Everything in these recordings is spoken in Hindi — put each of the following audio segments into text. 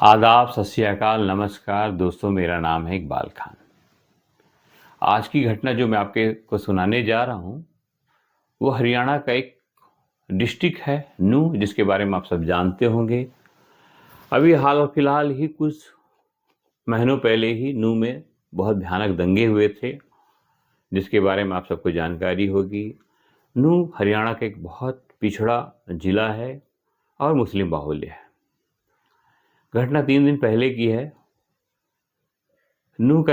आदाब, सत श्री अकाल, नमस्कार दोस्तों। मेरा नाम है इकबाल खान। आज की घटना जो मैं आपके को सुनाने जा रहा हूँ वो हरियाणा का एक डिस्ट्रिक्ट है नूंह, जिसके बारे में आप सब जानते होंगे। अभी हाल और फिलहाल ही कुछ महीनों पहले ही नूंह में बहुत भयानक दंगे हुए थे, जिसके बारे में आप सबको जानकारी होगी। नूंह हरियाणा का एक बहुत पिछड़ा जिला है और मुस्लिम बाहुल्य है। घटना 3 दिन पहले की है। नूंह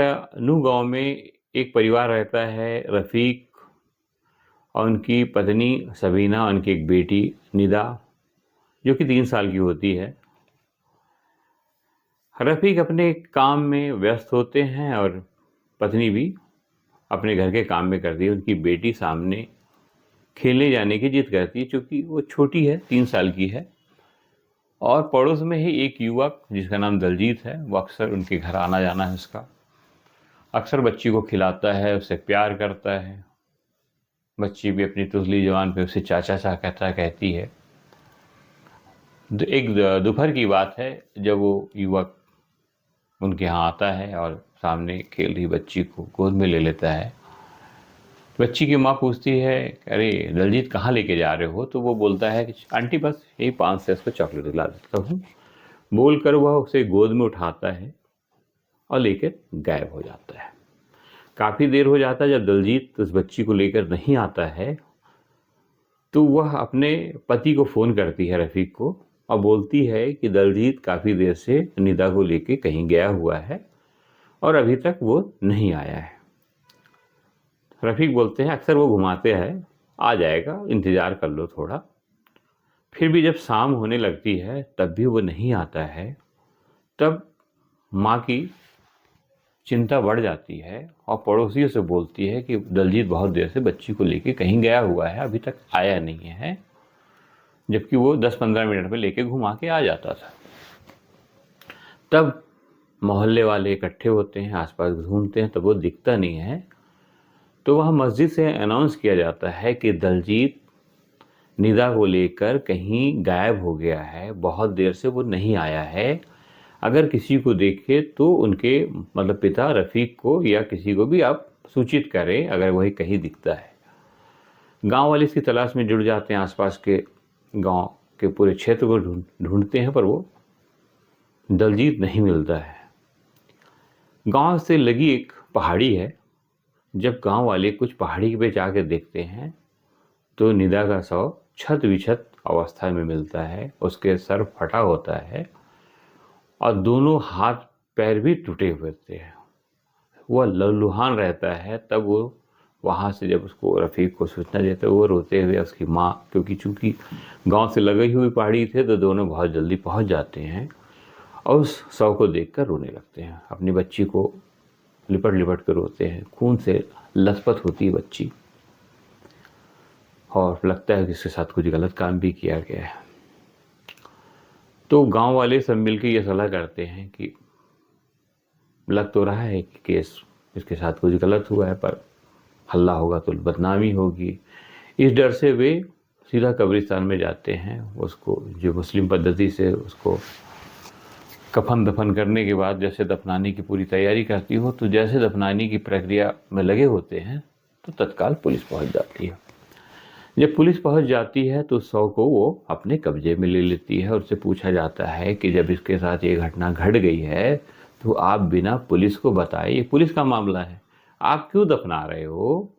गांव में एक परिवार रहता है, रफ़ीक और उनकी पत्नी सबीना, उनकी एक बेटी निदा जो कि 3 साल की होती है। रफ़ीक अपने काम में व्यस्त होते हैं और पत्नी भी अपने घर के काम में करती है। उनकी बेटी सामने खेलने जाने की जिद करती है, चूँकि वो छोटी है, 3 साल की है। और पड़ोस में ही एक युवक जिसका नाम दलजीत है, वो अक्सर उनके घर आना जाना है उसका। अक्सर बच्ची को खिलाता है, उससे प्यार करता है। बच्ची भी अपनी तुतली जबान पे उसे चाचा चा कहती है। एक दोपहर की बात है जब वो युवक उनके यहाँ आता है और सामने खेल रही बच्ची को गोद में ले लेता है। बच्ची की माँ पूछती है, अरे दलजीत कहाँ लेके जा रहे हो? तो वो बोलता है कि आंटी बस यही 5 से उसको चॉकलेट दिला देता हूँ। बोलकर वह उसे गोद में उठाता है और लेकर गायब हो जाता है। काफ़ी देर हो जाता है। जब दलजीत उस बच्ची को लेकर नहीं आता है तो वह अपने पति को फ़ोन करती है, रफ़ीक को, और बोलती है कि दलजीत काफ़ी देर से निदा को लेके कहीं गया हुआ है और अभी तक वो नहीं आया है। रफ़ीक बोलते हैं अक्सर वो घुमाते हैं, आ जाएगा, इंतज़ार कर लो थोड़ा। फिर भी जब शाम होने लगती है तब भी वो नहीं आता है। तब माँ की चिंता बढ़ जाती है और पड़ोसियों से बोलती है कि दलजीत बहुत देर से बच्ची को लेके कहीं गया हुआ है, अभी तक आया नहीं है, जबकि वो 10-15 मिनट में लेके घुमा के आ जाता था। तब मोहल्ले वाले इकट्ठे होते हैं, आसपास ढूंढते हैं, तब वो दिखता नहीं है। तो वह मस्जिद से अनाउंस किया जाता है कि दलजीत निदा को लेकर कहीं गायब हो गया है, बहुत देर से वो नहीं आया है। अगर किसी को देखे तो उनके मतलब पिता रफ़ीक को या किसी को भी आप सूचित करें अगर वही कहीं दिखता है। गांव वाले इसकी तलाश में जुड़ जाते हैं, आसपास के गांव के पूरे क्षेत्र को ढूंढते हैं, पर वो दलजीत नहीं मिलता है। गांव से लगी एक पहाड़ी है। जब गांव वाले कुछ पहाड़ी पे जाकर देखते हैं तो निदा का शव छत विछत अवस्था में मिलता है। उसके सर फटा होता है और दोनों हाथ पैर भी टूटे हुए थे। वह लहूलुहान रहता है। तब वो वहाँ से जब उसको रफ़ीक को सूचना देते वो रोते हुए उसकी माँ, क्योंकि चूँकि गांव से लगी हुई पहाड़ी थे तो दोनों बहुत जल्दी पहुँच जाते हैं और उस शव को देखकर रोने लगते हैं। अपनी बच्ची को लिपट लिपट कर रोते हैं। खून से लथपथ होती है बच्ची और लगता है कि इसके साथ कुछ गलत काम भी किया गया है। तो गांव वाले सब मिलकर ये सलाह करते हैं कि लग तो रहा है कि केस इसके साथ कुछ गलत हुआ है, पर हल्ला होगा तो बदनामी होगी। इस डर से वे सीधा कब्रिस्तान में जाते हैं। उसको जो मुस्लिम पद्धति से उसको कफन दफन करने के बाद जैसे दफनाने की पूरी तैयारी करती हो, तो जैसे दफनाने की प्रक्रिया में लगे होते हैं तो तत्काल पुलिस पहुंच जाती है। जब पुलिस पहुंच जाती है तो शव को वो अपने कब्जे में ले लेती है और उससे पूछा जाता है कि जब इसके साथ ये घटना घट गई है तो आप बिना पुलिस को बताए, ये पुलिस का मामला है, आप क्यों दफना रहे हो?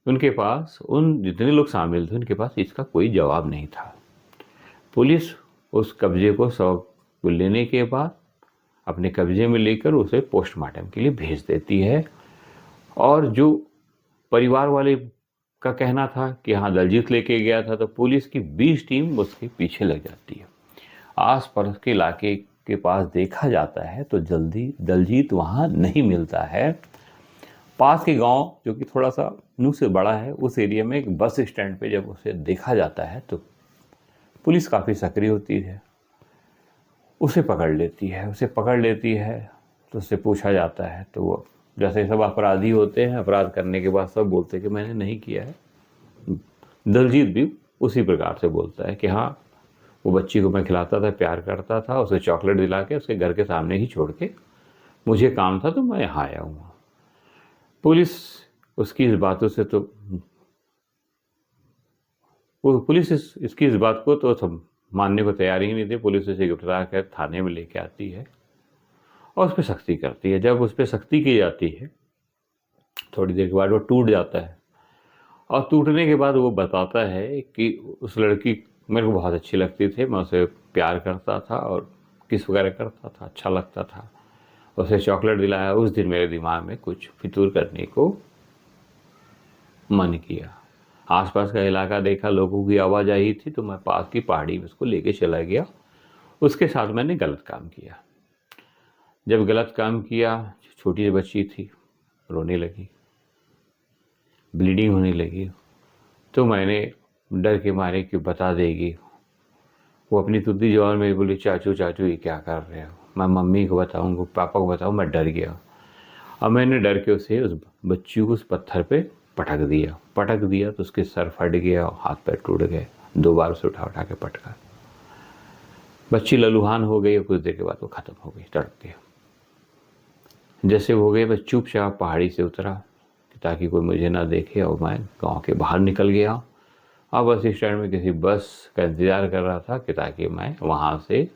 उनके पास, उन जितने लोग शामिल थे उनके पास इसका कोई जवाब नहीं था। पुलिस उस कब्जे को शव को लेने के बाद अपने कब्जे में लेकर उसे पोस्टमार्टम के लिए भेज देती है। और जो परिवार वाले का कहना था कि हाँ दलजीत लेके गया था, तो पुलिस की 20 टीम उसके पीछे लग जाती है। आस पड़ोस के इलाके के पास देखा जाता है तो जल्दी दलजीत वहाँ नहीं मिलता है। पास के गांव जो कि थोड़ा सा नूंह से बड़ा है, उस एरिया में एक बस स्टैंड पे जब उसे देखा जाता है तो पुलिस काफ़ी सक्रिय होती है, उसे पकड़ लेती है। तो उससे पूछा जाता है तो वो, जैसे सब अपराधी होते हैं, अपराध करने के बाद सब बोलते हैं कि मैंने नहीं किया है। दलजीत भी उसी प्रकार से बोलता है कि हाँ वो बच्ची को मैं खिलाता था, प्यार करता था, उसे चॉकलेट दिला के उसके घर के सामने ही छोड़ के मुझे काम था तो मैं यहाँ आया हूँ। पुलिस उसकी इस बातों से तो वो पुलिस इसकी इस बात को तो सब मानने को तैयार ही नहीं थे। पुलिस उसे गिरफ्तार कर थाने में लेके आती है और उस पर सख्ती करती है। जब उस पर सख्ती की जाती है थोड़ी देर के बाद वो टूट जाता है और टूटने के बाद वो बताता है कि उस लड़की मेरे को बहुत अच्छी लगती थी, मैं उसे प्यार करता था और किस वगैरह करता था, अच्छा लगता था, उसे चॉकलेट दिलाया। उस दिन मेरे दिमाग में कुछ फितूर करने को मन किया। आसपास का इलाका देखा, लोगों की आवाजाही थी, तो मैं पास की पहाड़ी में उसको लेके चला गया। उसके साथ मैंने गलत काम किया। जब गलत काम किया, छोटी सी बच्ची थी, रोने लगी, ब्लीडिंग होने लगी, तो मैंने डर के मारे कि बता देगी, वो अपनी तुद्दी जवान में बोली, चाचू चाचू ये क्या कर रहे हो, मैं मम्मी को बताऊँगा, पापा को बताऊँ। मैं डर गया। अब मैंने डर के उसे उस बच्ची को उस पत्थर पे पटक दिया तो उसके सर फट गया और हाथ पैर टूट गए। 2 बार उसे उठा उठा के पटका। बच्ची ललुहान हो गई और कुछ देर के बाद वो ख़त्म हो गई, तड़प के। जैसे हो गए, मैं चुपचाप पहाड़ी से उतरा ताकि कोई मुझे ना देखे और मैं गांव के बाहर निकल गया। अब बस स्टैंड में किसी बस का इंतज़ार कर रहा था कि ताकि मैं वहाँ से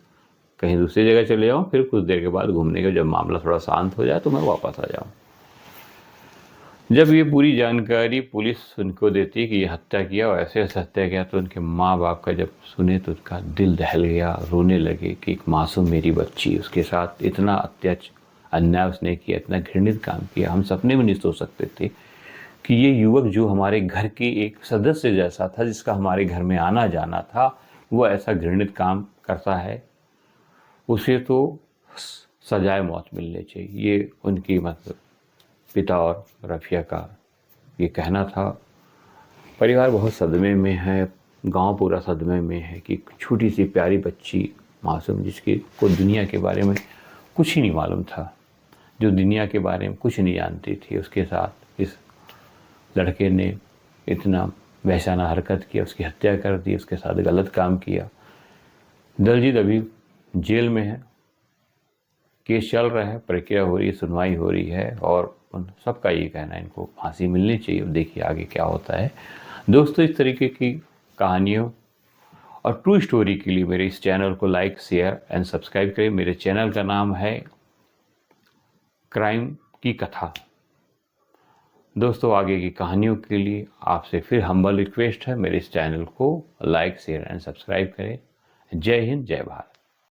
कहीं दूसरी जगह चले जाऊँ, फिर कुछ देर के बाद घूमने के जब मामला थोड़ा शांत हो जाए तो मैं वापस आ जाऊँ। जब ये पूरी जानकारी पुलिस उनको देती है कि ये हत्या किया और ऐसे ऐसे हत्या किया, तो उनके माँ बाप का जब सुने तो उनका दिल दहल गया, रोने लगे कि एक मासूम मेरी बच्ची, उसके साथ इतना अन्याय उसने किया, इतना घृणित काम किया। हम सपने में नहीं सोच सकते थे कि ये युवक जो हमारे घर के एक सदस्य जैसा था, जिसका हमारे घर में आना जाना था, वो ऐसा घृणित काम करता है। उसे तो सजाए मौत मिलनी चाहिए। ये उनकी मतलब पिता और रफ़िया का ये कहना था। परिवार बहुत सदमे में है, गांव पूरा सदमे में है कि छोटी सी प्यारी बच्ची मासूम, जिसकी को दुनिया के बारे में कुछ ही नहीं मालूम था, जो दुनिया के बारे में कुछ नहीं जानती थी, उसके साथ इस लड़के ने इतना वहशाना हरकत किया, उसकी हत्या कर दी, उसके साथ गलत काम किया। दलजीत अभी जेल में है, केस चल रहा है, प्रक्रिया हो रही है, सुनवाई हो रही है और उन सबका ये कहना है इनको फांसी मिलनी चाहिए। अब देखिए आगे क्या होता है। दोस्तों, इस तरीके की कहानियों और ट्रू स्टोरी के लिए मेरे इस चैनल को लाइक, शेयर एंड सब्सक्राइब करें। मेरे चैनल का नाम है क्राइम की कथा। दोस्तों, आगे की कहानियों के लिए आपसे फिर हम्बल रिक्वेस्ट है, मेरे इस चैनल को लाइक, शेयर एंड सब्सक्राइब करें। जय हिंद, जय भारत।